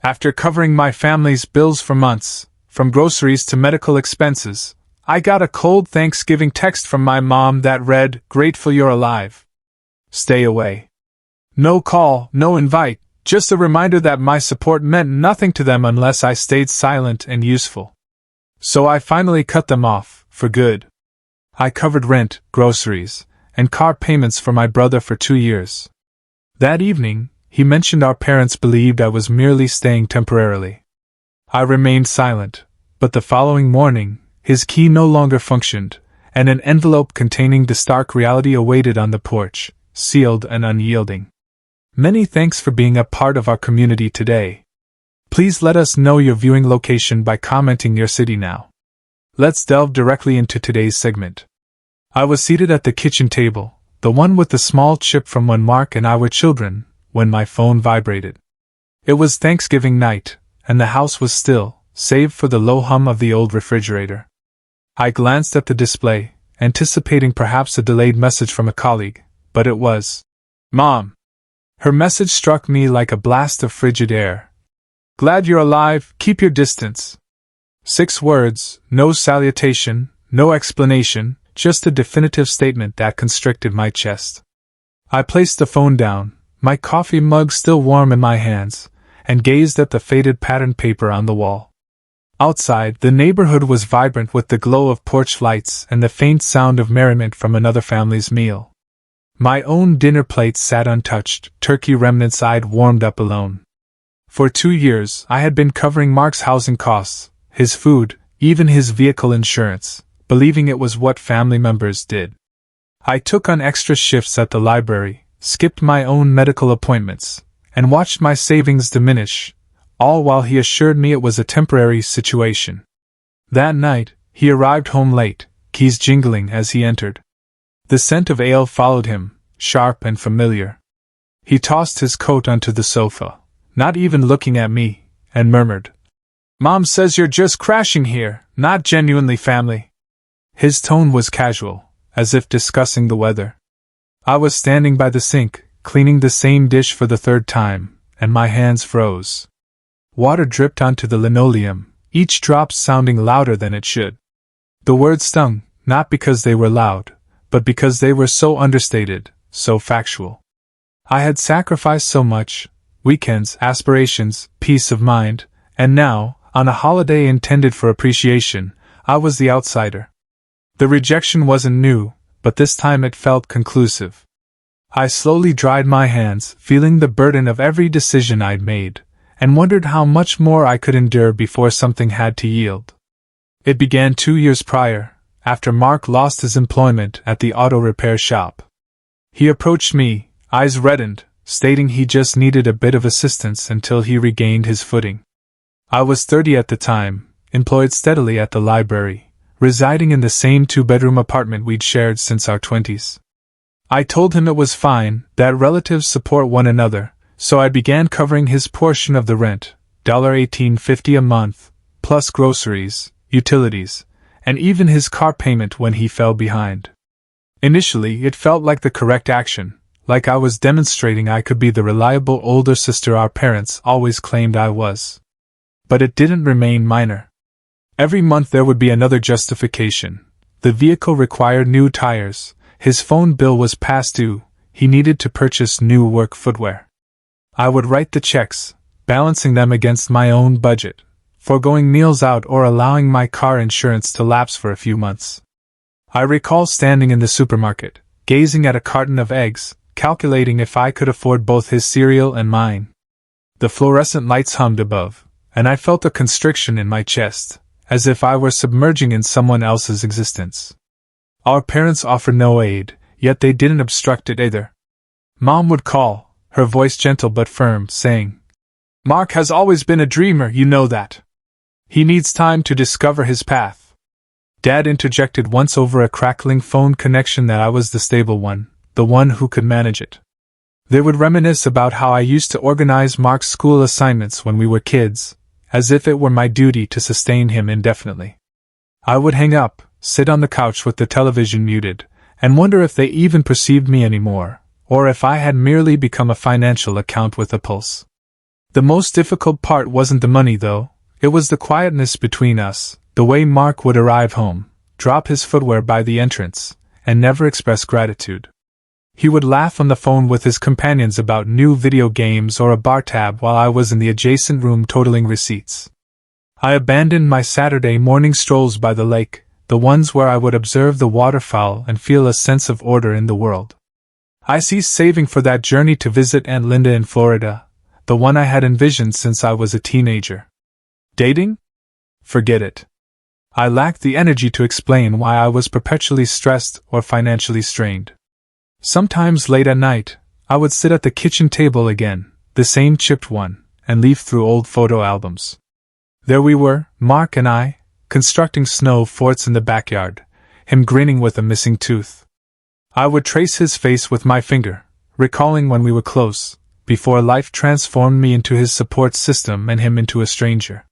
After covering my family's bills for months, from groceries to medical expenses, I got a cold Thanksgiving text from my mom that read, "Grateful you're alive. Stay away." No call, no invite, just a reminder that my support meant nothing to them unless I stayed silent and useful. So I finally cut them off, for good. I covered rent, groceries, and car payments for my brother for 2 years. That evening, he mentioned our parents believed I was merely staying temporarily. I remained silent, but the following morning, his key no longer functioned, and an envelope containing the stark reality awaited on the porch, sealed and unyielding. Many thanks for being a part of our community today. Please let us know your viewing location by commenting your city now. Let's delve directly into today's segment. I was seated at the kitchen table, the one with the small chip from when Mark and I were children, when my phone vibrated. It was Thanksgiving night, and the house was still, save for the low hum of the old refrigerator. I glanced at the display, anticipating perhaps a delayed message from a colleague, but it was Mom. Her message struck me like a blast of frigid air. "Glad you're alive, keep your distance." 6 words, no salutation, no explanation, just a definitive statement that constricted my chest. I placed the phone down, my coffee mug still warm in my hands, and gazed at the faded patterned paper on the wall. Outside, the neighborhood was vibrant with the glow of porch lights and the faint sound of merriment from another family's meal. My own dinner plate sat untouched, turkey remnants I'd warmed up alone. For 2 years, I had been covering Mark's housing costs, his food, even his vehicle insurance, believing it was what family members did. I took on extra shifts at the library, skipped my own medical appointments, and watched my savings diminish, all while he assured me it was a temporary situation. That night, he arrived home late, keys jingling as he entered. The scent of ale followed him, sharp and familiar. He tossed his coat onto the sofa, not even looking at me, and murmured, "Mom says you're just crashing here, not genuinely family." His tone was casual, as if discussing the weather. I was standing by the sink, cleaning the same dish for the 3rd time, and my hands froze. Water dripped onto the linoleum, each drop sounding louder than it should. The words stung, not because they were loud, but because they were so understated, so factual. I had sacrificed so much: weekends, aspirations, peace of mind, and now, on a holiday intended for appreciation, I was the outsider. The rejection wasn't new, but this time it felt conclusive. I slowly dried my hands, feeling the burden of every decision I'd made, and wondered how much more I could endure before something had to yield. It began 2 years prior, after Mark lost his employment at the auto repair shop. He approached me, eyes reddened, stating he just needed a bit of assistance until he regained his footing. I was 30 at the time, employed steadily at the library, residing in the same 2-bedroom apartment we'd shared since our 20s. I told him it was fine, that relatives support one another, so I began covering his portion of the rent, $18.50 a month, plus groceries, utilities, and even his car payment when he fell behind. Initially, it felt like the correct action, like I was demonstrating I could be the reliable older sister our parents always claimed I was. But it didn't remain minor. Every month there would be another justification. The vehicle required new tires, his phone bill was past due, he needed to purchase new work footwear. I would write the checks, balancing them against my own budget, foregoing meals out or allowing my car insurance to lapse for a few months. I recall standing in the supermarket, gazing at a carton of eggs, calculating if I could afford both his cereal and mine. The fluorescent lights hummed above, and I felt a constriction in my chest, as if I were submerging in someone else's existence. Our parents offered no aid, yet they didn't obstruct it either. Mom would call, her voice gentle but firm, saying, "Mark has always been a dreamer, you know that. He needs time to discover his path." Dad interjected once over a crackling phone connection that I was the stable one, the one who could manage it. They would reminisce about how I used to organize Mark's school assignments when we were kids, as if it were my duty to sustain him indefinitely. I would hang up, sit on the couch with the television muted, and wonder if they even perceived me anymore, or if I had merely become a financial account with a pulse. The most difficult part wasn't the money, though. It was the quietness between us, the way Mark would arrive home, drop his footwear by the entrance, and never express gratitude. He would laugh on the phone with his companions about new video games or a bar tab while I was in the adjacent room totaling receipts. I abandoned my Saturday morning strolls by the lake, the ones where I would observe the waterfowl and feel a sense of order in the world. I ceased saving for that journey to visit Aunt Linda in Florida, the one I had envisioned since I was a teenager. Dating? Forget it. I lacked the energy to explain why I was perpetually stressed or financially strained. Sometimes late at night, I would sit at the kitchen table again, the same chipped one, and leaf through old photo albums. There we were, Mark and I, constructing snow forts in the backyard, him grinning with a missing tooth. I would trace his face with my finger, recalling when we were close, before life transformed me into his support system and him into a stranger.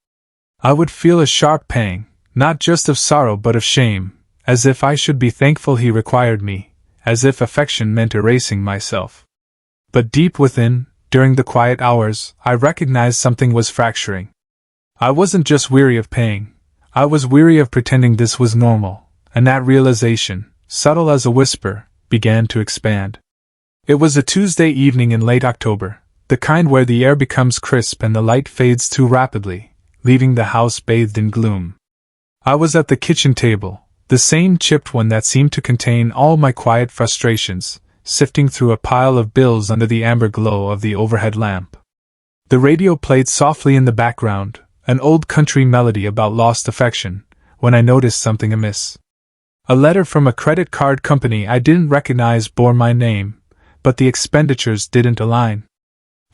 I would feel a sharp pang, not just of sorrow but of shame, as if I should be thankful he required me, as if affection meant erasing myself. But deep within, during the quiet hours, I recognized something was fracturing. I wasn't just weary of paying, I was weary of pretending this was normal, and that realization, subtle as a whisper, began to expand. It was a Tuesday evening in late October, the kind where the air becomes crisp and the light fades too rapidly, leaving the house bathed in gloom. I was at the kitchen table, the same chipped one that seemed to contain all my quiet frustrations, sifting through a pile of bills under the amber glow of the overhead lamp. The radio played softly in the background, an old country melody about lost affection, when I noticed something amiss. A letter from a credit card company I didn't recognize bore my name, but the expenditures didn't align.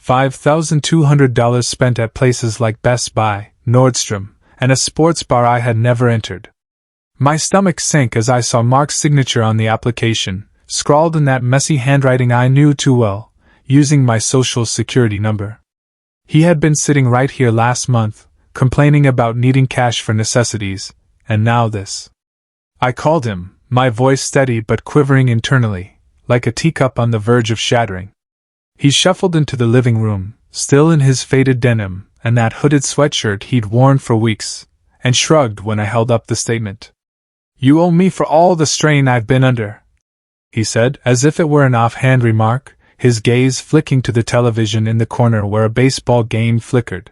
$5,200 spent at places like Best Buy, Nordstrom, and a sports bar I had never entered. My stomach sank as I saw Mark's signature on the application, scrawled in that messy handwriting I knew too well, using my social security number. He had been sitting right here last month, complaining about needing cash for necessities, and now this. I called him, my voice steady but quivering internally, like a teacup on the verge of shattering. He shuffled into the living room, still in his faded denim and that hooded sweatshirt he'd worn for weeks, and shrugged when I held up the statement. "You owe me for all the strain I've been under," he said, as if it were an offhand remark, his gaze flicking to the television in the corner where a baseball game flickered.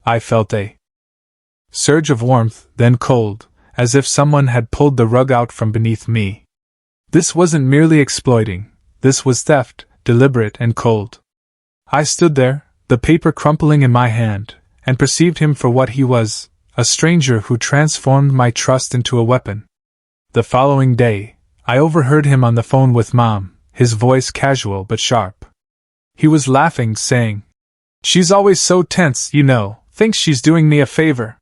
I felt a surge of warmth, then cold, as if someone had pulled the rug out from beneath me. This wasn't merely exploiting, this was theft, deliberate and cold. I stood there, the paper crumpling in my hand, and perceived him for what he was, a stranger who transformed my trust into a weapon. The following day, I overheard him on the phone with Mom, his voice casual but sharp. He was laughing, saying, "She's always so tense, you know, thinks she's doing me a favor."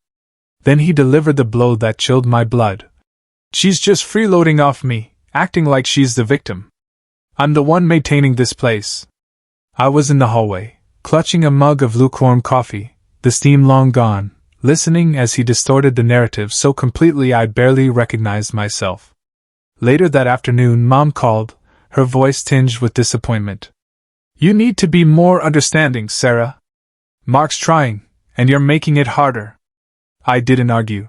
Then he delivered the blow that chilled my blood. "She's just freeloading off me, acting like she's the victim. I'm the one maintaining this place." I was in the hallway, clutching a mug of lukewarm coffee, the steam long gone, listening as he distorted the narrative so completely I barely recognized myself. Later that afternoon, Mom called, her voice tinged with disappointment. "You need to be more understanding, Sarah. Mark's trying, and you're making it harder." I didn't argue.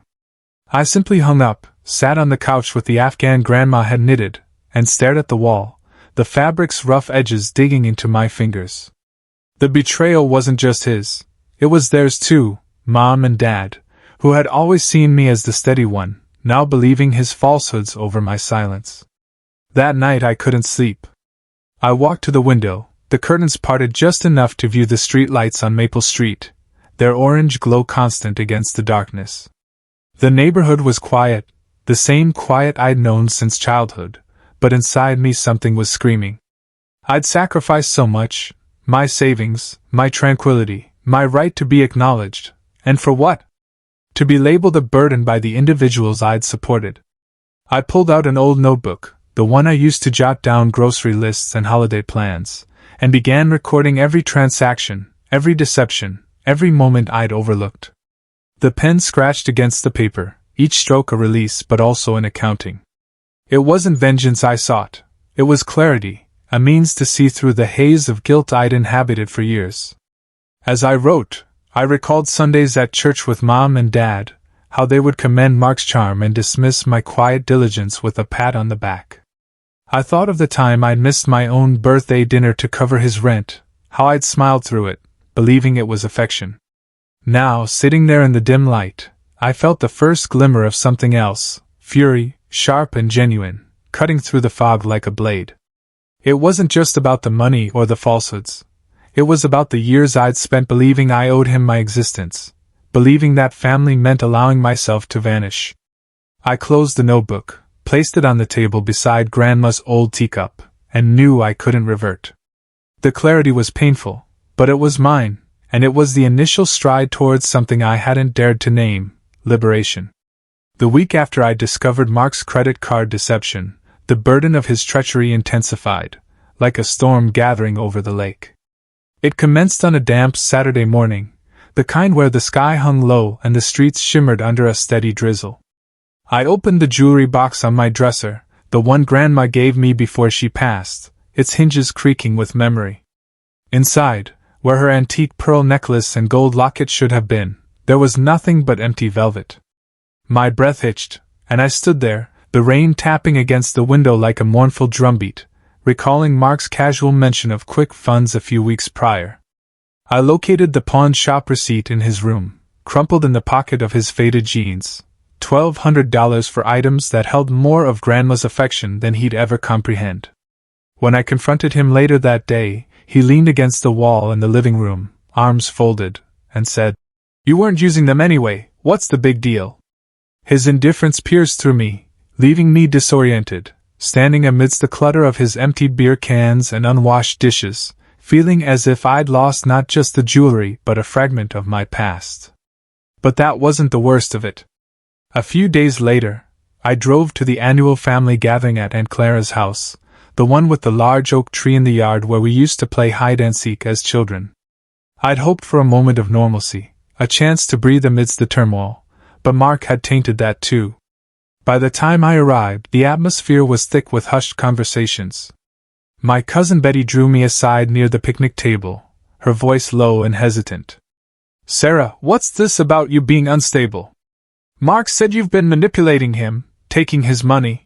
I simply hung up, sat on the couch with the Afghan Grandma had knitted, and stared at the wall, the fabric's rough edges digging into my fingers. The betrayal wasn't just his, it was theirs too, Mom and Dad, who had always seen me as the steady one, now believing his falsehoods over my silence. That night I couldn't sleep. I walked to the window, the curtains parted just enough to view the street lights on Maple Street, their orange glow constant against the darkness. The neighborhood was quiet, the same quiet I'd known since childhood, but inside me something was screaming. I'd sacrificed so much, my savings, my tranquility, my right to be acknowledged, and for what? To be labeled a burden by the individuals I'd supported. I pulled out an old notebook, the one I used to jot down grocery lists and holiday plans, and began recording every transaction, every deception, every moment I'd overlooked. The pen scratched against the paper, each stroke a release but also an accounting. It wasn't vengeance I sought, it was clarity, a means to see through the haze of guilt I'd inhabited for years. As I wrote, I recalled Sundays at church with Mom and Dad, how they would commend Mark's charm and dismiss my quiet diligence with a pat on the back. I thought of the time I'd missed my own birthday dinner to cover his rent, how I'd smiled through it, believing it was affection. Now, sitting there in the dim light, I felt the first glimmer of something else, fury, sharp and genuine, cutting through the fog like a blade. It wasn't just about the money or the falsehoods. It was about the years I'd spent believing I owed him my existence, believing that family meant allowing myself to vanish. I closed the notebook, placed it on the table beside Grandma's old teacup, and knew I couldn't revert. The clarity was painful, but it was mine, and it was the initial stride towards something I hadn't dared to name: liberation. The week after I discovered Mark's credit card deception, the burden of his treachery intensified, like a storm gathering over the lake. It commenced on a damp Saturday morning, the kind where the sky hung low and the streets shimmered under a steady drizzle. I opened the jewelry box on my dresser, the one Grandma gave me before she passed, its hinges creaking with memory. Inside, where her antique pearl necklace and gold locket should have been, there was nothing but empty velvet. My breath hitched, and I stood there, the rain tapping against the window like a mournful drumbeat, recalling Mark's casual mention of quick funds a few weeks prior. I located the pawn shop receipt in his room, crumpled in the pocket of his faded jeans, $1,200 for items that held more of Grandma's affection than he'd ever comprehend. When I confronted him later that day, he leaned against the wall in the living room, arms folded, and said, "You weren't using them anyway, what's the big deal?" His indifference pierced through me, leaving me disoriented, standing amidst the clutter of his empty beer cans and unwashed dishes, feeling as if I'd lost not just the jewelry but a fragment of my past. But that wasn't the worst of it. A few days later, I drove to the annual family gathering at Aunt Clara's house, the one with the large oak tree in the yard where we used to play hide-and-seek as children. I'd hoped for a moment of normalcy, a chance to breathe amidst the turmoil, but Mark had tainted that too. By the time I arrived, the atmosphere was thick with hushed conversations. My cousin Betty drew me aside near the picnic table, her voice low and hesitant. "Sarah, what's this about you being unstable? Mark said you've been manipulating him, taking his money."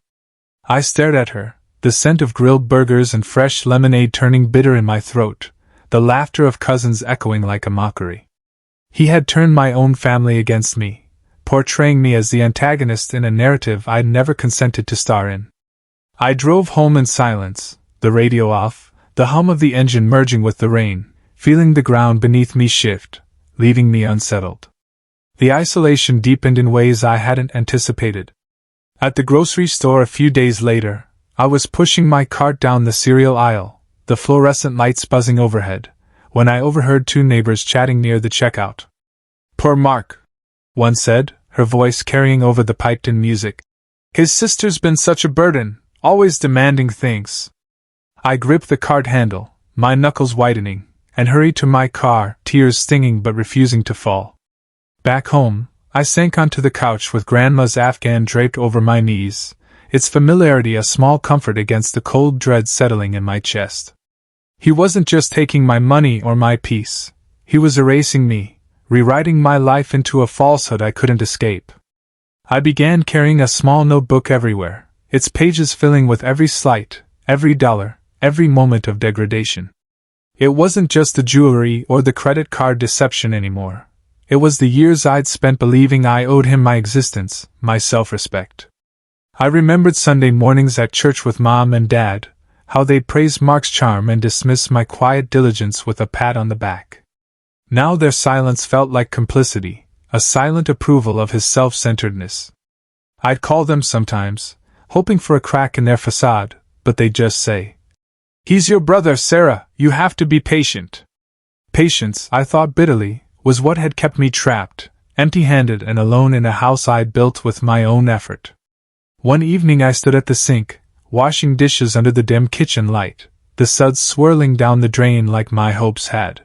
I stared at her, the scent of grilled burgers and fresh lemonade turning bitter in my throat, the laughter of cousins echoing like a mockery. He had turned my own family against me, portraying me as the antagonist in a narrative I'd never consented to star in. I drove home in silence, the radio off, the hum of the engine merging with the rain, feeling the ground beneath me shift, leaving me unsettled. The isolation deepened in ways I hadn't anticipated. At the grocery store a few days later, I was pushing my cart down the cereal aisle, the fluorescent lights buzzing overhead, when I overheard two neighbors chatting near the checkout. "Poor Mark," one said, her voice carrying over the piped-in music. "His sister's been such a burden, always demanding things." I gripped the cart handle, my knuckles whitening, and hurried to my car, tears stinging but refusing to fall. Back home, I sank onto the couch with Grandma's Afghan draped over my knees, its familiarity a small comfort against the cold dread settling in my chest. He wasn't just taking my money or my peace, he was erasing me, rewriting my life into a falsehood I couldn't escape. I began carrying a small notebook everywhere, its pages filling with every slight, every dollar, every moment of degradation. It wasn't just the jewelry or the credit card deception anymore. It was the years I'd spent believing I owed him my existence, my self-respect. I remembered Sunday mornings at church with Mom and Dad, how they'd praise Mark's charm and dismiss my quiet diligence with a pat on the back. Now their silence felt like complicity, a silent approval of his self-centeredness. I'd call them sometimes, hoping for a crack in their facade, but they'd just say, "He's your brother, Sarah, you have to be patient." Patience, I thought bitterly, was what had kept me trapped, empty-handed and alone in a house I'd built with my own effort. One evening I stood at the sink, washing dishes under the dim kitchen light, the suds swirling down the drain like my hopes had.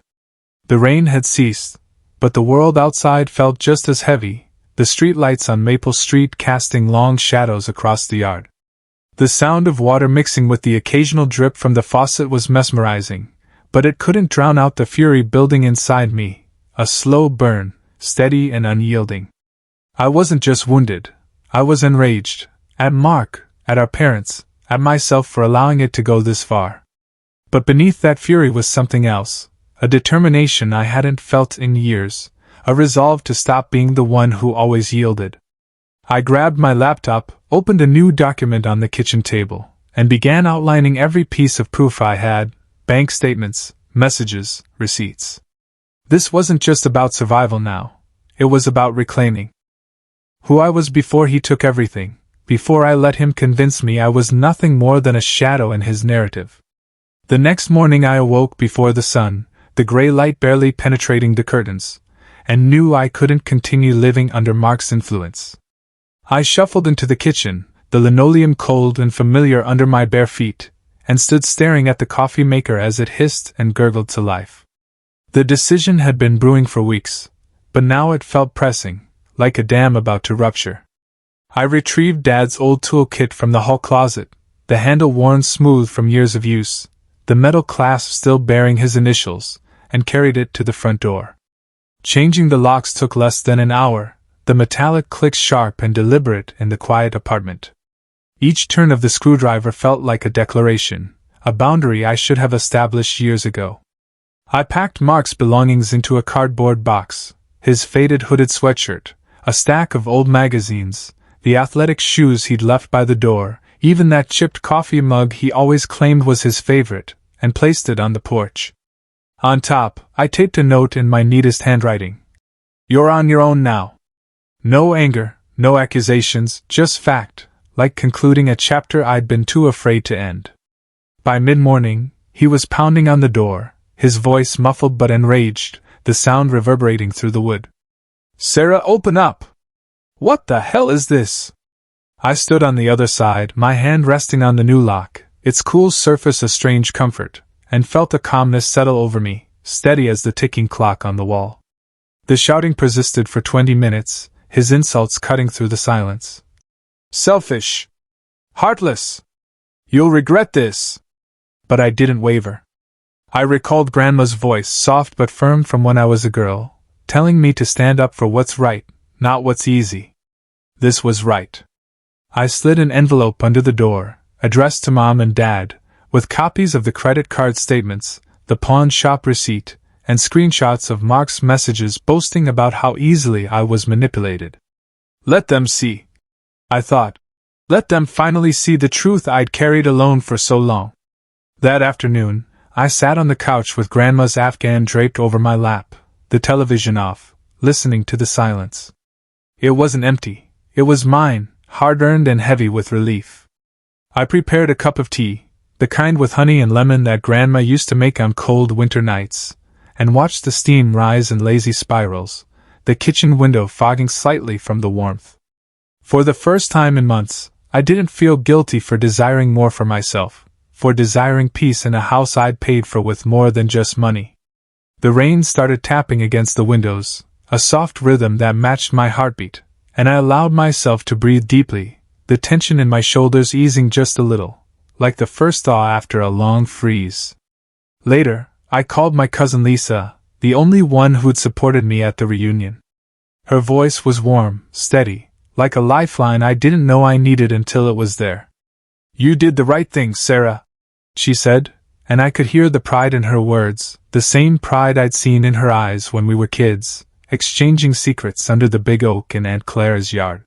The rain had ceased, but the world outside felt just as heavy, the streetlights on Maple Street casting long shadows across the yard. The sound of water mixing with the occasional drip from the faucet was mesmerizing, but it couldn't drown out the fury building inside me, a slow burn, steady and unyielding. I wasn't just wounded, I was enraged, at Mark, at our parents, at myself for allowing it to go this far. But beneath that fury was something else, a determination I hadn't felt in years, a resolve to stop being the one who always yielded. I grabbed my laptop, opened a new document on the kitchen table, and began outlining every piece of proof I had: bank statements, messages, receipts. This wasn't just about survival now, it was about reclaiming who I was before he took everything, before I let him convince me I was nothing more than a shadow in his narrative. The next morning I awoke before the sun, the gray light barely penetrating the curtains, and knew I couldn't continue living under Mark's influence. I shuffled into the kitchen, the linoleum cold and familiar under my bare feet, and stood staring at the coffee maker as it hissed and gurgled to life. The decision had been brewing for weeks, but now it felt pressing, like a dam about to rupture. I retrieved Dad's old toolkit from the hall closet, the handle worn smooth from years of use, the metal clasp still bearing his initials, and carried it to the front door. Changing the locks took less than an hour, the metallic clicks sharp and deliberate in the quiet apartment. Each turn of the screwdriver felt like a declaration, a boundary I should have established years ago. I packed Mark's belongings into a cardboard box, his faded hooded sweatshirt, a stack of old magazines, the athletic shoes he'd left by the door, even that chipped coffee mug he always claimed was his favorite, and placed it on the porch. On top, I taped a note in my neatest handwriting. "You're on your own now." No anger, no accusations, just fact, like concluding a chapter I'd been too afraid to end. By mid-morning, he was pounding on the door, his voice muffled but enraged, the sound reverberating through the wood. "Sarah, open up! What the hell is this?" I stood on the other side, my hand resting on the new lock, its cool surface a strange comfort, and felt a calmness settle over me, steady as the ticking clock on the wall. The shouting persisted for 20 minutes, his insults cutting through the silence. "Selfish! Heartless! You'll regret this!" But I didn't waver. I recalled Grandma's voice, soft but firm from when I was a girl, telling me to stand up for what's right, not what's easy. This was right. I slid an envelope under the door, addressed to Mom and Dad, with copies of the credit card statements, the pawn shop receipt, and screenshots of Mark's messages boasting about how easily I was manipulated. Let them see, I thought. Let them finally see the truth I'd carried alone for so long. That afternoon, I sat on the couch with Grandma's Afghan draped over my lap, the television off, listening to the silence. It wasn't empty, it was mine, hard-earned and heavy with relief. I prepared a cup of tea, the kind with honey and lemon that Grandma used to make on cold winter nights, and watched the steam rise in lazy spirals, the kitchen window fogging slightly from the warmth. For the first time in months, I didn't feel guilty for desiring more for myself, for desiring peace in a house I'd paid for with more than just money. The rain started tapping against the windows, a soft rhythm that matched my heartbeat, and I allowed myself to breathe deeply, the tension in my shoulders easing just a little, like the first thaw after a long freeze. Later, I called my cousin Lisa, the only one who'd supported me at the reunion. Her voice was warm, steady, like a lifeline I didn't know I needed until it was there. "You did the right thing, Sarah," she said, and I could hear the pride in her words, the same pride I'd seen in her eyes when we were kids, exchanging secrets under the big oak in Aunt Clara's yard.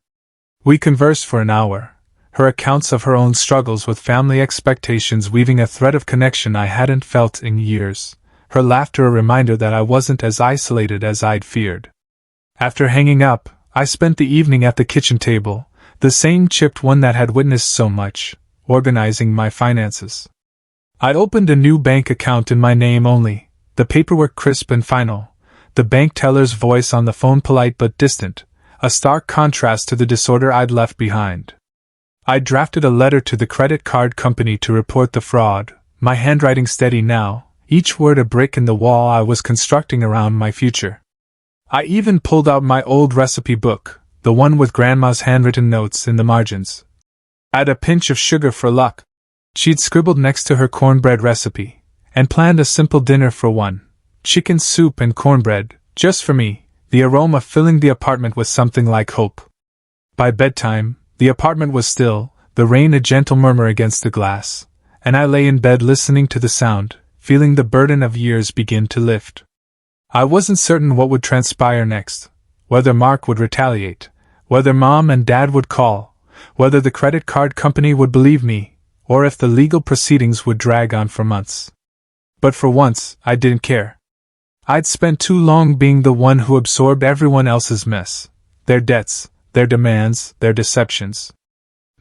We conversed for an hour, her accounts of her own struggles with family expectations weaving a thread of connection I hadn't felt in years, her laughter a reminder that I wasn't as isolated as I'd feared. After hanging up, I spent the evening at the kitchen table, the same chipped one that had witnessed so much, organizing my finances. I'd opened a new bank account in my name only, the paperwork crisp and final, the bank teller's voice on the phone polite but distant, a stark contrast to the disorder I'd left behind. I'd drafted a letter to the credit card company to report the fraud, my handwriting steady now, each word a brick in the wall I was constructing around my future. I even pulled out my old recipe book, the one with Grandma's handwritten notes in the margins. "Add a pinch of sugar for luck," she'd scribbled next to her cornbread recipe, and planned a simple dinner for one. Chicken soup and cornbread, just for me, the aroma filling the apartment with something like hope. By bedtime, the apartment was still, the rain a gentle murmur against the glass, and I lay in bed listening to the sound, feeling the burden of years begin to lift. I wasn't certain what would transpire next, whether Mark would retaliate, whether Mom and Dad would call, whether the credit card company would believe me, or if the legal proceedings would drag on for months. But for once, I didn't care. I'd spent too long being the one who absorbed everyone else's mess, their debts, their demands, their deceptions.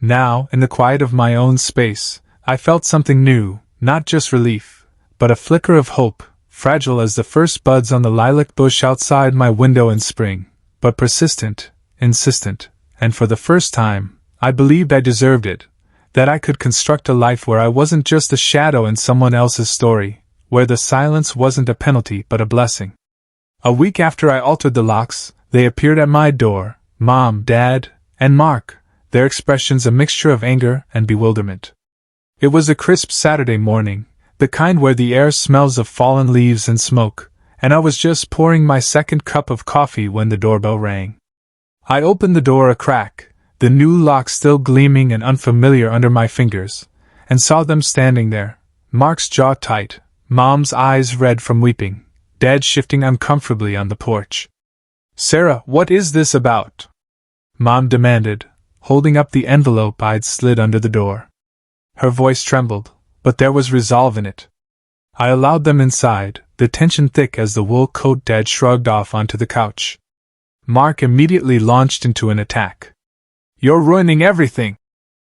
Now, in the quiet of my own space, I felt something new, not just relief, but a flicker of hope, fragile as the first buds on the lilac bush outside my window in spring, but persistent, insistent, and for the first time, I believed I deserved it, that I could construct a life where I wasn't just a shadow in someone else's story, where the silence wasn't a penalty but a blessing. A week after I altered the locks, they appeared at my door, Mom, Dad, and Mark, their expressions a mixture of anger and bewilderment. It was a crisp Saturday morning, the kind where the air smells of fallen leaves and smoke, and I was just pouring my second cup of coffee when the doorbell rang. I opened the door a crack, the new lock still gleaming and unfamiliar under my fingers, and saw them standing there, Mark's jaw tight, Mom's eyes red from weeping, Dad shifting uncomfortably on the porch. "Sarah, what is this about?" Mom demanded, holding up the envelope I'd slid under the door. Her voice trembled, but there was resolve in it. I allowed them inside, the tension thick as the wool coat Dad shrugged off onto the couch. Mark immediately launched into an attack. "You're ruining everything,"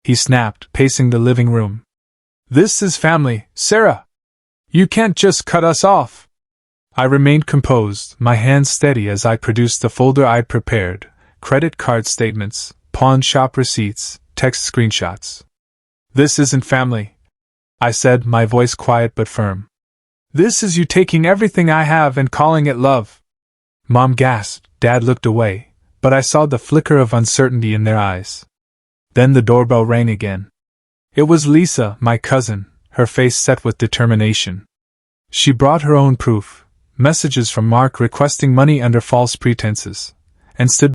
he snapped, pacing the living room. "This is family, Sarah. You can't just cut us off." I remained composed, my hands steady as I produced the folder I'd prepared, credit card statements, pawn shop receipts, text screenshots. "This isn't family," I said, my voice quiet but firm. "This is you taking everything I have and calling it love." Mom gasped, Dad looked away, but I saw the flicker of uncertainty in their eyes. Then the doorbell rang again. It was Lisa, my cousin, her face set with determination. She brought her own proof, messages from Mark requesting money under false pretenses, and stood